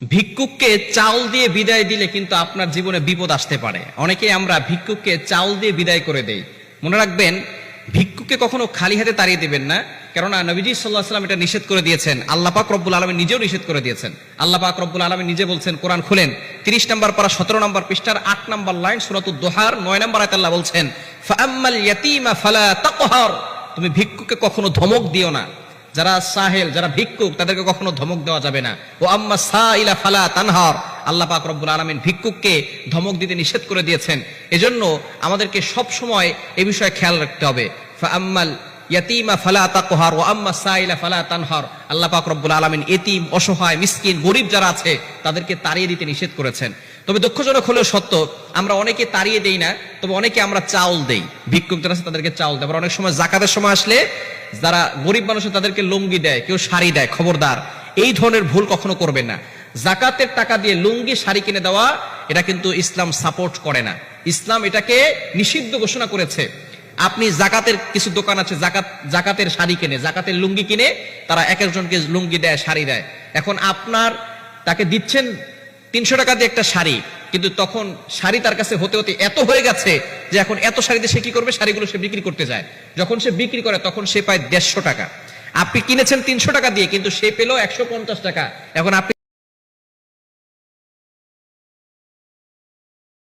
ভিক্ষুককে চাউল দিয়ে বিদায় দিলে কিন্তু আপনার জীবনে বিপদ আসতে পারে। অনেকে আমরা ভিক্ষুককে চাউল দিয়ে বিদায় করে দেই। মনে রাখবেন, ভিক্ষুককে কখনো খালি হাতে তাড়িয়ে দিবেন না, কেননা নবীজি সাল্লাল্লাহু আলাইহি ওয়াসাল্লাম এটা নিষেধ করে দিয়েছেন। আল্লাহ পাক রব্বুল আলামিন নিজেও নিষেধ করে দিয়েছেন। আল্লাহ পাক রব্বুল আলামিন নিজে বলছেন, কোরআন খুলেন 30 নম্বর পারা 17 নম্বর পৃষ্ঠার 8 নম্বর লাইন, সূরাতুদ দোহার 9 নম্বর আয়াতে আল্লাহ বলছেন, ফাআম্মাল ইয়াতীমা ফালা তাকহার, তুমি ভিক্ষুককে কখনো ধমক দিও না। যারা সাহেল, যারা ভিক্ষুক, তাদেরকে কখনো ধমক দেওয়া যাবে না। ও আম্মা সাইলা ফালা তানহার, আল্লাহ পাক রব্বুল আলামিন ভিক্ষুককে ধমক দিতে নিষেধ করে দিয়েছেন। এজন্য আমাদেরকে সব সময় এই বিষয়ে খেয়াল রাখতে হবে। ফাআম্মাল ইয়াতীমা ফালা তাকহার ওয়া আম্মা সাইলা ফালা তানহার, আল্লাহ পাক রব্বুল আলামিন এতিম, অসহায়, মিসকিন, গরীব যারা আছে তাদেরকে তাড়িয়ে দিতে নিষেধ করেছেন। তবে দুঃখজনক হলেও সত্য, আমরা অনেকে তাড়িয়ে দেই না, তবে অনেকে আমরা চাউল দেই। ভিক্ষুক যারা আছে তাদেরকে চাউল দেয়। আবার অনেক সময় জাকাতের সময় আসলে যারা গরিব মানুষ তাদেরকে লুঙ্গি দেয়, কেউ শাড়ি দেয়। খবরদার, এই ধরনের ভুল কখনো করবেন না। জাকাতের টাকা দিয়ে লুঙ্গি, শাড়ি কিনে দেওয়া, এটা কিন্তু ইসলাম সাপোর্ট করে না। ইসলাম এটাকে নিষিদ্ধ ঘোষণা করেছে। আপনি জাকাতের কিছু দোকান আছে, জাকাতের শাড়ি কিনে, জাকাতের লুঙ্গি কিনে তারা এক একজনকে লুঙ্গি দেয়, শাড়ি দেয়। এখন আপনার তাকে দিচ্ছেন 300 টাকা দিয়ে একটা শাড়ি, কিন্তু তখন শাড়ি তার কাছে হতে হতে এত হয়ে গেছে যে এখন এত শাড়িতে সে কি করবে, শাড়িগুলো সে বিক্রি করতে যায়। যখন সে বিক্রি করে তখন সে পায় 150 টাকা। আপনি কিনেছেন 300 টাকা দিয়ে, কিন্তু সে পেল 150 টাকা। এখন আপনি